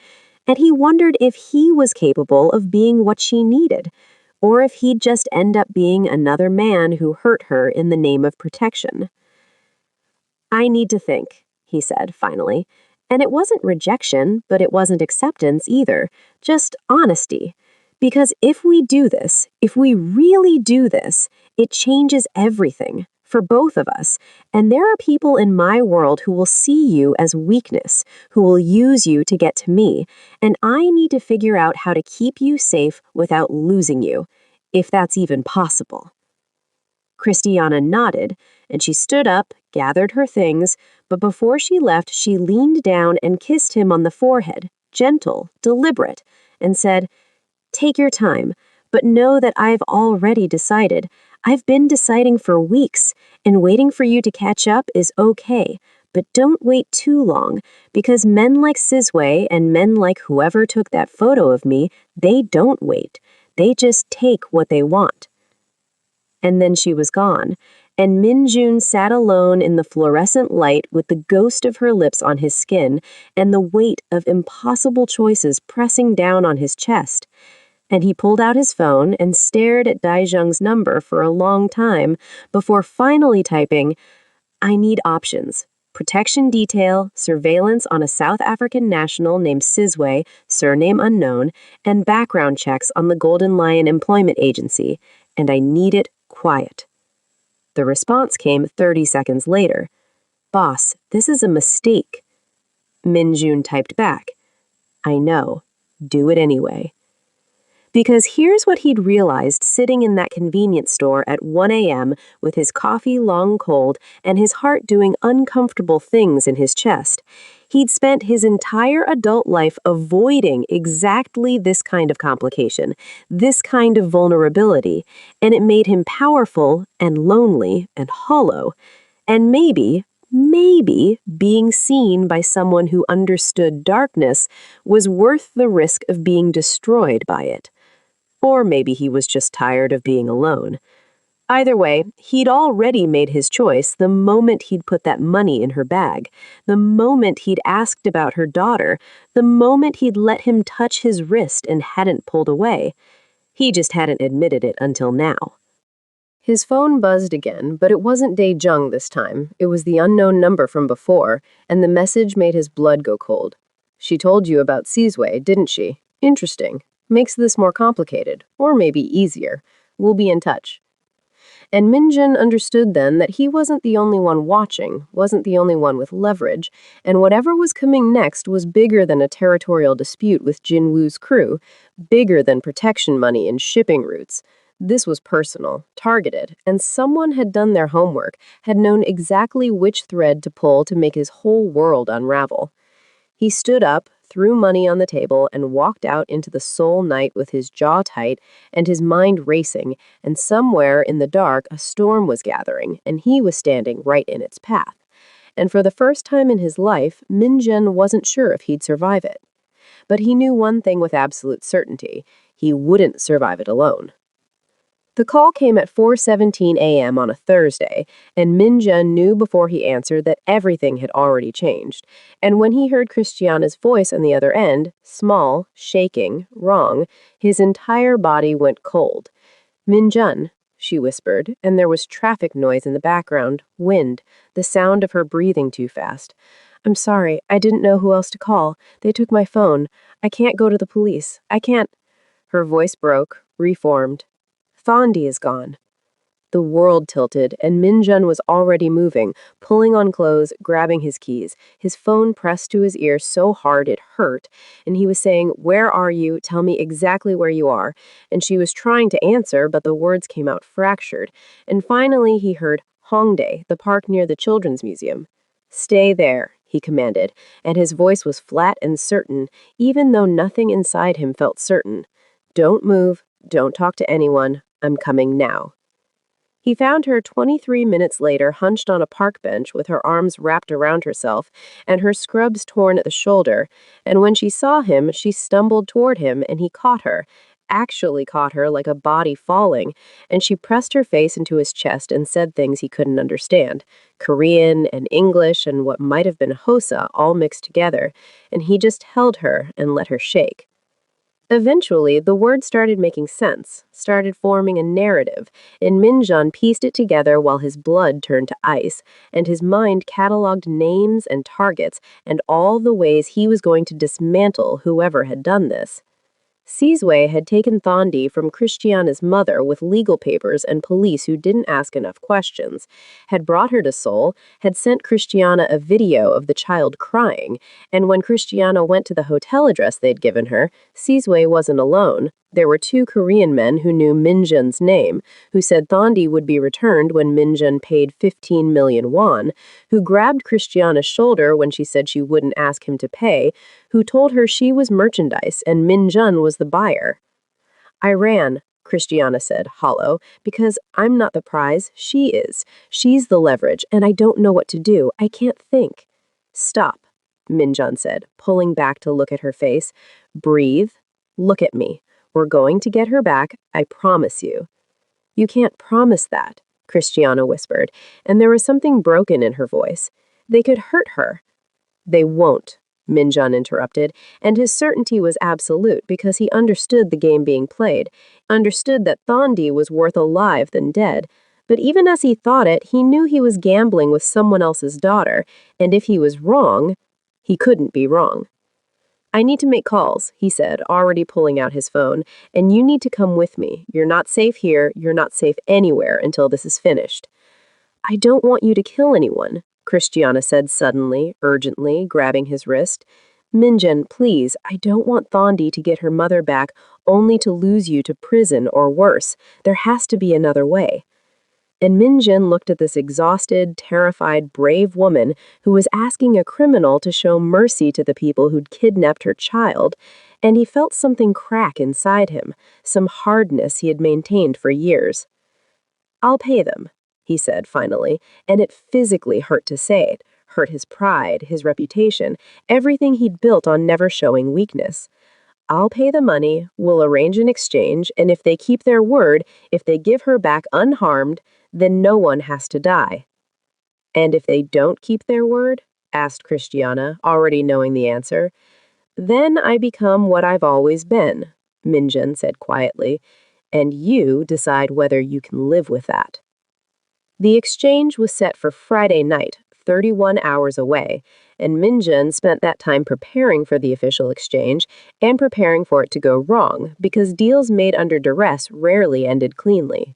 And he wondered if he was capable of being what she needed, or if he'd just end up being another man who hurt her in the name of protection. I need to think, he said finally. And it wasn't rejection, but it wasn't acceptance either, just honesty. Because if we do this, if we really do this, it changes everything for both of us. And there are people in my world who will see you as weakness, who will use you to get to me. And I need to figure out how to keep you safe without losing you, if that's even possible. Christiana nodded, and she stood up, gathered her things, but before she left, she leaned down and kissed him on the forehead, gentle, deliberate, and said, "Take your time, but know that I've already decided. I've been deciding for weeks, and waiting for you to catch up is okay, but don't wait too long, because men like Sizwe and men like whoever took that photo of me, they don't wait. They just take what they want." And then she was gone, and Minjun sat alone in the fluorescent light with the ghost of her lips on his skin and the weight of impossible choices pressing down on his chest. And he pulled out his phone and stared at Daijung's number for a long time before finally typing, "I need options. Protection detail, surveillance on a South African national named Sizwe, surname unknown, and background checks on the Golden Lion Employment Agency, and I need it quiet." The response came 30 seconds later. "Boss, this is a mistake." Minjun typed back, "I know. Do it anyway." Because here's what he'd realized sitting in that convenience store at 1 a.m. with his coffee long cold and his heart doing uncomfortable things in his chest. He'd spent his entire adult life avoiding exactly this kind of complication, this kind of vulnerability, and it made him powerful and lonely and hollow. And maybe being seen by someone who understood darkness was worth the risk of being destroyed by it. Or maybe he was just tired of being alone. Either way, he'd already made his choice the moment he'd put that money in her bag, the moment he'd asked about her daughter, the moment he'd let him touch his wrist and hadn't pulled away. He just hadn't admitted it until now. His phone buzzed again, but it wasn't Dae-jung this time. It was the unknown number from before, and the message made his blood go cold. "She told you about Sizwe, didn't she? Interesting. Makes this more complicated, or maybe easier. We'll be in touch." And Minjun understood then that he wasn't the only one watching, wasn't the only one with leverage, and whatever was coming next was bigger than a territorial dispute with Jinwoo's crew, bigger than protection money and shipping routes. This was personal, targeted, and someone had done their homework, had known exactly which thread to pull to make his whole world unravel. He stood up, threw money on the table, and walked out into the Seoul night with his jaw tight and his mind racing, and somewhere in the dark a storm was gathering, and he was standing right in its path. And for the first time in his life, Minjun wasn't sure if he'd survive it. But he knew one thing with absolute certainty: he wouldn't survive it alone. The call came at 4:17 a.m. on a Thursday, and Minjun knew before he answered that everything had already changed. And when he heard Christiana's voice on the other end, small, shaking, wrong, his entire body went cold. "Minjun," she whispered, and there was traffic noise in the background, wind, the sound of her breathing too fast. "I'm sorry, I didn't know who else to call. They took my phone. I can't go to the police. I can't." Her voice broke, reformed. "Thondi is gone." The world tilted, and Minjun was already moving, pulling on clothes, grabbing his keys, his phone pressed to his ear so hard it hurt, and he was saying, "Where are you? Tell me exactly where you are." And she was trying to answer, but the words came out fractured. And finally he heard Hongdae, the park near the Children's Museum. "Stay there," he commanded, and his voice was flat and certain, even though nothing inside him felt certain. "Don't move, don't talk to anyone. I'm coming now." He found her 23 minutes later hunched on a park bench with her arms wrapped around herself and her scrubs torn at the shoulder, and when she saw him, she stumbled toward him and he caught her, actually caught her like a body falling, and she pressed her face into his chest and said things he couldn't understand, Korean and English and what might have been Hosa all mixed together, and he just held her and let her shake. Eventually, the words started making sense, started forming a narrative, and Minjun pieced it together while his blood turned to ice, and his mind cataloged names and targets and all the ways he was going to dismantle whoever had done this. Sizwe had taken Thondi from Christiana's mother with legal papers and police who didn't ask enough questions, had brought her to Seoul, had sent Christiana a video of the child crying, and when Christiana went to the hotel address they'd given her, Sizwe wasn't alone. There were two Korean men who knew Minjun's name, who said Thondi would be returned when Minjun paid 15 million won, who grabbed Christiana's shoulder when she said she wouldn't ask him to pay, who told her she was merchandise and Minjun was the buyer. "I ran," Christiana said, hollow, "because I'm not the prize, she is. She's the leverage, and I don't know what to do. I can't think." "Stop," Minjun said, pulling back to look at her face. "Breathe. Look at me. We're going to get her back, I promise you." "You can't promise that," Christiana whispered, and there was something broken in her voice. "They could hurt her." "They won't," Minjun interrupted, and his certainty was absolute because he understood the game being played, understood that Thondi was worth alive than dead. But even as he thought it, he knew he was gambling with someone else's daughter, and if he was wrong, he couldn't be wrong. "I need to make calls," he said, already pulling out his phone, "and you need to come with me. You're not safe here, you're not safe anywhere until this is finished." "I don't want you to kill anyone," Christiana said suddenly, urgently, grabbing his wrist. "Minjun, please, I don't want Thondi to get her mother back only to lose you to prison or worse. There has to be another way." And Minjun looked at this exhausted, terrified, brave woman who was asking a criminal to show mercy to the people who'd kidnapped her child, and he felt something crack inside him, some hardness he had maintained for years. "I'll pay them," he said finally, and it physically hurt to say it, hurt his pride, his reputation, everything he'd built on never showing weakness. "I'll pay the money, we'll arrange an exchange, and if they keep their word, if they give her back unharmed, then no one has to die." "And if they don't keep their word?" asked Christiana, already knowing the answer. "Then I become what I've always been," Minjun said quietly, "and you decide whether you can live with that." The exchange was set for Friday night, 31 hours away, and Minjun spent that time preparing for the official exchange and preparing for it to go wrong, because deals made under duress rarely ended cleanly.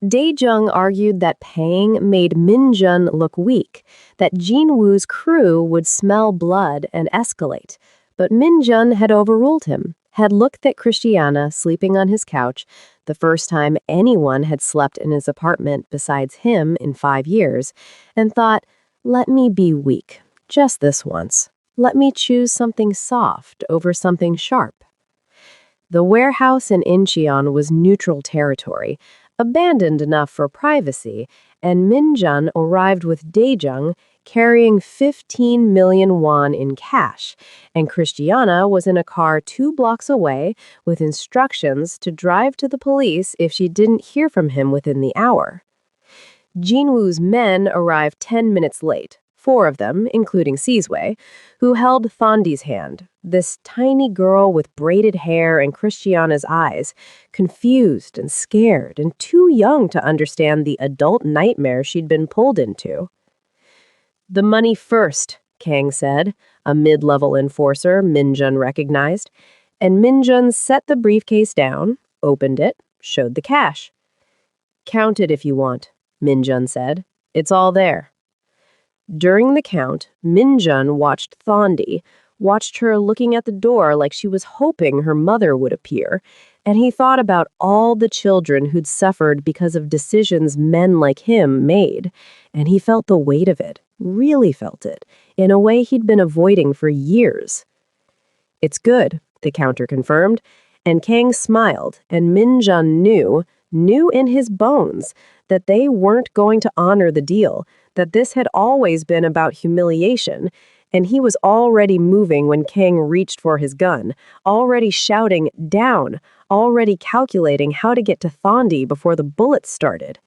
Dae-jung argued that paying made Minjun look weak, that Jin-woo's crew would smell blood and escalate, but Minjun had overruled him, had looked at Christiana sleeping on his couch, the first time anyone had slept in his apartment besides him in 5 years, and thought, "Let me be weak, just this once. Let me choose something soft over something sharp." The warehouse in Incheon was neutral territory, abandoned enough for privacy, and Minjun arrived with Daejung carrying 15 million won in cash, and Christiana was in a car 2 blocks away with instructions to drive to the police if she didn't hear from him within the hour. Jinwoo's men arrived 10 minutes late, 4 of them, including Sizwe, who held Thondi's hand, this tiny girl with braided hair and Christiana's eyes, confused and scared and too young to understand the adult nightmare she'd been pulled into. "The money first," Kang said, a mid-level enforcer Minjun recognized, and Minjun set the briefcase down, opened it, showed the cash. Count it if you want, Minjun said. It's all there. During the count, Minjun watched Thondi, watched her looking at the door like she was hoping her mother would appear, and he thought about all the children who'd suffered because of decisions men like him made, and he felt the weight of it, really felt it, in a way he'd been avoiding for years. It's good, the counter confirmed, and Kang smiled, and Minjun knew in his bones, that they weren't going to honor the deal, that this had always been about humiliation, and he was already moving when Kang reached for his gun, already shouting, "Down!" already calculating how to get to Thondi before the bullets started.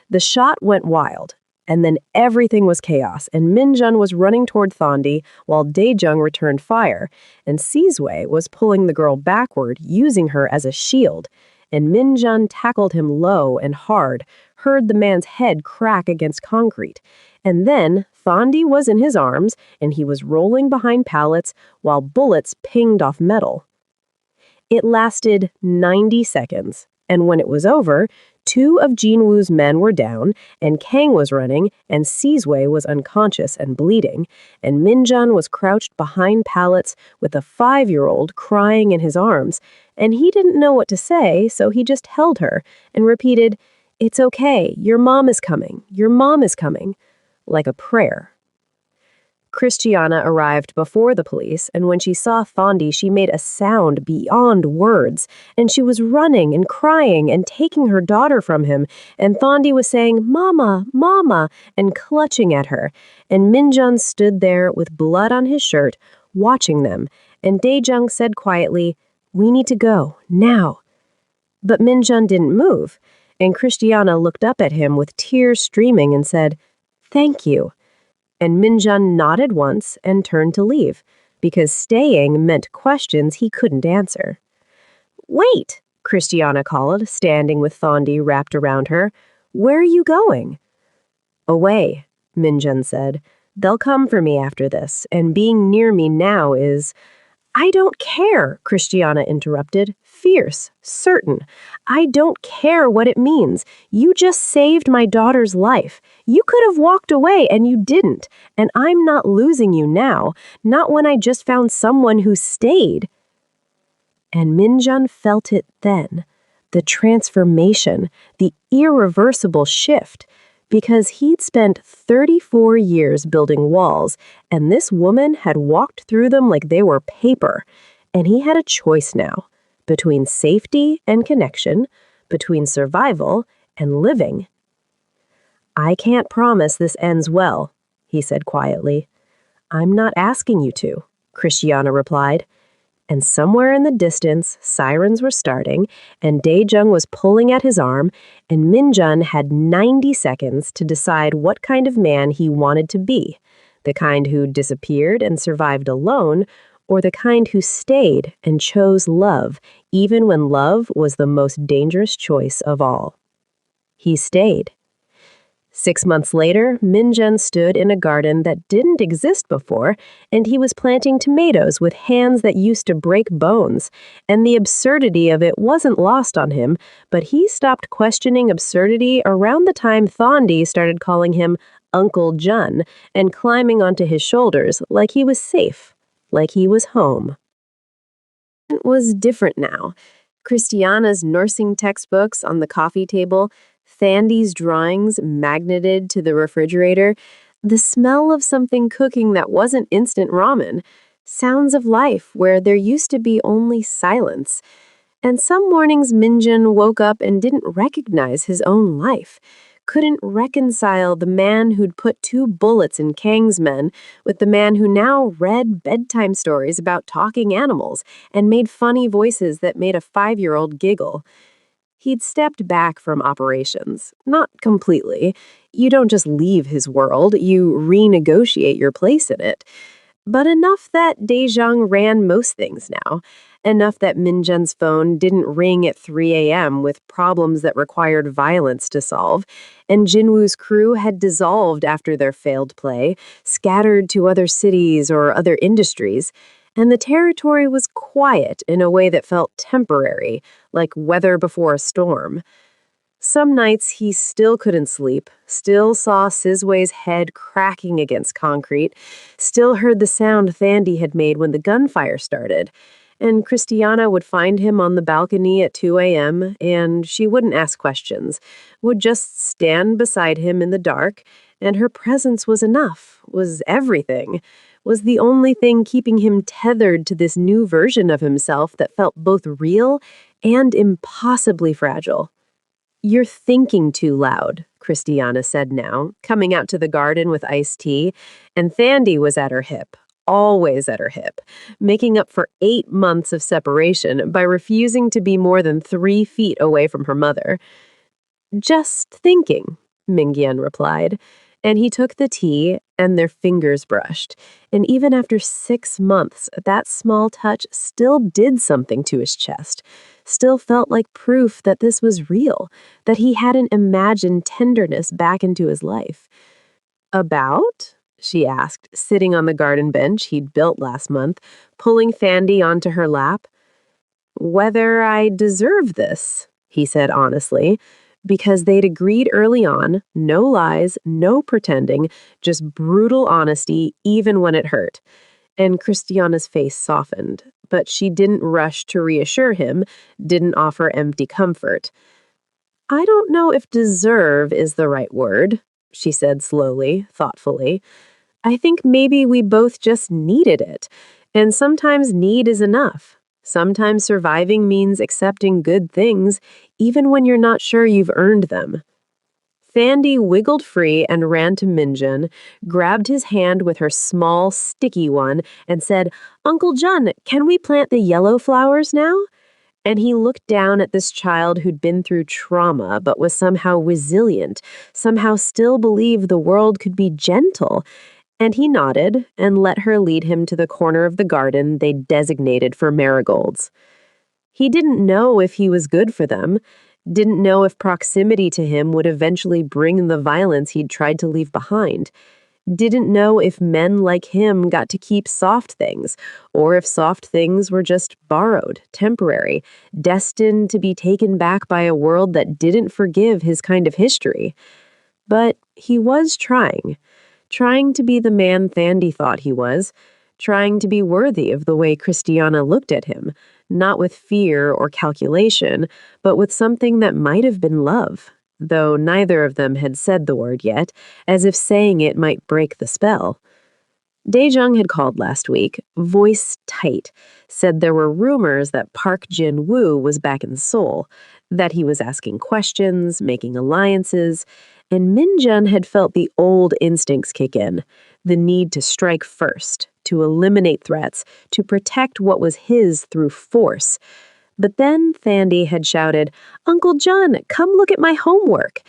The shot went wild, and then everything was chaos, and Minjun was running toward Thondi while Daejung returned fire, and Sizwe was pulling the girl backward, using her as a shield, and Minjun tackled him low and hard, heard the man's head crack against concrete, and then Thondi was in his arms, and he was rolling behind pallets while bullets pinged off metal. It lasted 90 seconds, and when it was over, 2 of Jinwoo's men were down, and Kang was running, and Sizwe was unconscious and bleeding, and Minjun was crouched behind pallets with a 5-year-old crying in his arms, and he didn't know what to say, so he just held her and repeated, "It's okay, your mom is coming, your mom is coming," like a prayer. Christiana arrived before the police, and when she saw Thondi, she made a sound beyond words, and she was running and crying and taking her daughter from him, and Thondi was saying, "Mama, Mama," and clutching at her, and Minjun stood there with blood on his shirt, watching them, and Daejung said quietly, "We need to go, now." But Minjun didn't move, and Christiana looked up at him with tears streaming and said, "Thank you." And Minjun nodded once and turned to leave, because staying meant questions he couldn't answer. "Wait," Christiana called, standing with Thondi wrapped around her. "Where are you going?" "Away," Minjun said. "They'll come for me after this, and being near me now is—" "I don't care," Christiana interrupted, fierce, certain. "I don't care what it means. You just saved my daughter's life. You could have walked away and you didn't, and I'm not losing you now, not when I just found someone who stayed." And Minjun felt it then, the transformation, the irreversible shift, because he'd spent 34 years building walls, and this woman had walked through them like they were paper, and he had a choice now, between safety and connection, between survival and living. "I can't promise this ends well," he said quietly. "I'm not asking you to," Christiana replied. And somewhere in the distance, sirens were starting, and Daejung was pulling at his arm, and Minjun had 90 seconds to decide what kind of man he wanted to be, the kind who disappeared and survived alone, or the kind who stayed and chose love, even when love was the most dangerous choice of all. He stayed. 6 months later, Minjun stood in a garden that didn't exist before, and he was planting tomatoes with hands that used to break bones, and the absurdity of it wasn't lost on him, but he stopped questioning absurdity around the time Thondi started calling him Uncle Jun and climbing onto his shoulders like he was safe, like he was home. It was different now. Christiana's nursing textbooks on the coffee table, Thandi's drawings magneted to the refrigerator, the smell of something cooking that wasn't instant ramen, sounds of life where there used to be only silence. And some mornings Minjun woke up and didn't recognize his own life, couldn't reconcile the man who'd put 2 bullets in Kang's men with the man who now read bedtime stories about talking animals and made funny voices that made a 5-year-old giggle. He'd stepped back from operations. Not completely. You don't just leave his world, you renegotiate your place in it. But enough that Daejung ran most things now. Enough that Minjun's phone didn't ring at 3 a.m. with problems that required violence to solve, and Jinwoo's crew had dissolved after their failed play, scattered to other cities or other industries, and the territory was quiet in a way that felt temporary, like weather before a storm. Some nights he still couldn't sleep, still saw Sizway's head cracking against concrete, still heard the sound Thandie had made when the gunfire started. And Christiana would find him on the balcony at 2 a.m., and she wouldn't ask questions, would just stand beside him in the dark, and her presence was enough, was everything, was the only thing keeping him tethered to this new version of himself that felt both real and impossibly fragile. "You're thinking too loud," Christiana said now, coming out to the garden with iced tea, and Thandie was at her hip, always at her hip, making up for 8 months of separation by refusing to be more than 3 feet away from her mother. "Just thinking," Mingyan replied, and he took the tea, and their fingers brushed. And even after 6 months, that small touch still did something to his chest, still felt like proof that this was real, that he hadn't imagined tenderness back into his life. "About?" she asked, sitting on the garden bench he'd built last month, pulling Thandie onto her lap. "Whether I deserve this," he said honestly, because they'd agreed early on, no lies, no pretending, just brutal honesty, even when it hurt. And Christiana's face softened, but she didn't rush to reassure him, didn't offer empty comfort. "I don't know if deserve is the right word," she said slowly, thoughtfully. "I think maybe we both just needed it, and sometimes need is enough. Sometimes surviving means accepting good things, even when you're not sure you've earned them." Thandie wiggled free and ran to Minjun, grabbed his hand with her small, sticky one, and said, "Uncle John, can we plant the yellow flowers now?" And he looked down at this child who'd been through trauma but was somehow resilient, somehow still believed the world could be gentle. And he nodded and let her lead him to the corner of the garden they'd designated for marigolds. He didn't know if he was good for them, didn't know if proximity to him would eventually bring the violence he'd tried to leave behind, didn't know if men like him got to keep soft things, or if soft things were just borrowed, temporary, destined to be taken back by a world that didn't forgive his kind of history. But he was trying to be the man Thandie thought he was, trying to be worthy of the way Christiana looked at him, not with fear or calculation, but with something that might have been love, though neither of them had said the word yet, as if saying it might break the spell. Daejung had called last week, voice tight, said there were rumors that Park Jin-woo was back in Seoul, that he was asking questions, making alliances, and Minjun had felt the old instincts kick in, the need to strike first, to eliminate threats, to protect what was his through force. But then Thandie had shouted, "Uncle John, come look at my homework."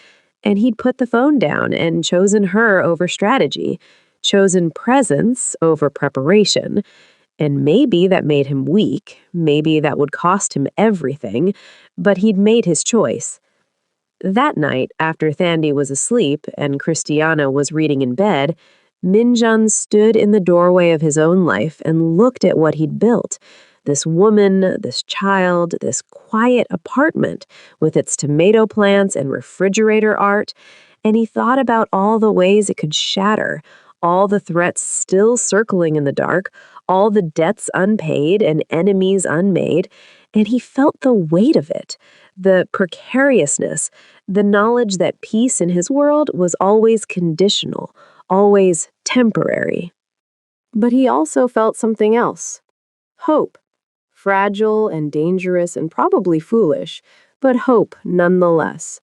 And he'd put the phone down and chosen her over strategy, chosen presence over preparation. And maybe that made him weak, maybe that would cost him everything, but he'd made his choice. That night, after Thandie was asleep and Christiana was reading in bed, Minjun stood in the doorway of his own life and looked at what he'd built. This woman, this child, this quiet apartment with its tomato plants and refrigerator art, and he thought about all the ways it could shatter, all the threats still circling in the dark, all the debts unpaid and enemies unmade, and he felt the weight of it, the precariousness, the knowledge that peace in his world was always conditional, always temporary. But he also felt something else. Hope. Fragile and dangerous and probably foolish, but hope nonetheless.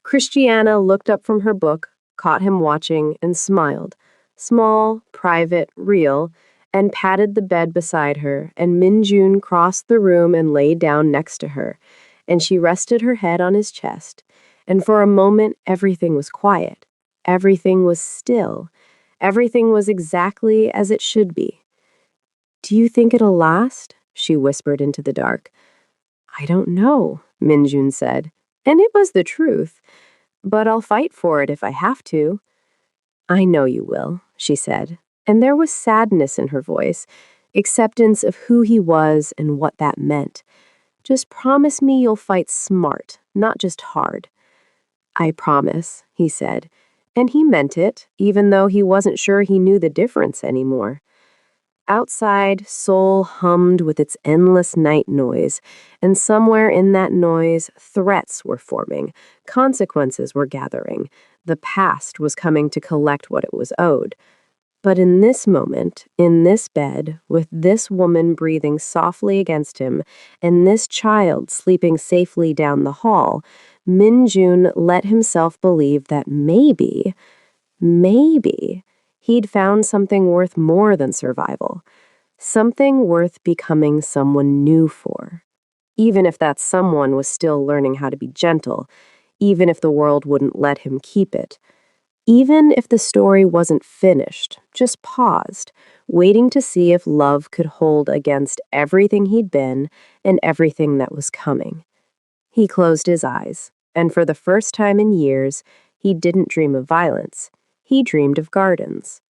Christiana looked up from her book, caught him watching, and smiled. Small, private, real, and patted the bed beside her, and Minjun crossed the room and lay down next to her, and she rested her head on his chest, and for a moment everything was quiet. Everything was still. Everything was exactly as it should be. "Do you think it'll last?" she whispered into the dark. "I don't know," Minjun said, and it was the truth. "But I'll fight for it if I have to." "I know you will," she said, and there was sadness in her voice, acceptance of who he was and what that meant. "Just promise me you'll fight smart, not just hard." I promise, he said. And he meant it, even though he wasn't sure he knew the difference anymore. Outside, Seoul hummed with its endless night noise, and somewhere in that noise, threats were forming, consequences were gathering, the past was coming to collect what it was owed. But in this moment, in this bed, with this woman breathing softly against him, and this child sleeping safely down the hall, Min Jun let himself believe that maybe, he'd found something worth more than survival, something worth becoming someone new for. Even if that someone was still learning how to be gentle, even if the world wouldn't let him keep it, even if the story wasn't finished, just paused, waiting to see if love could hold against everything he'd been and everything that was coming. He closed his eyes, and for the first time in years, he didn't dream of violence. He dreamed of gardens.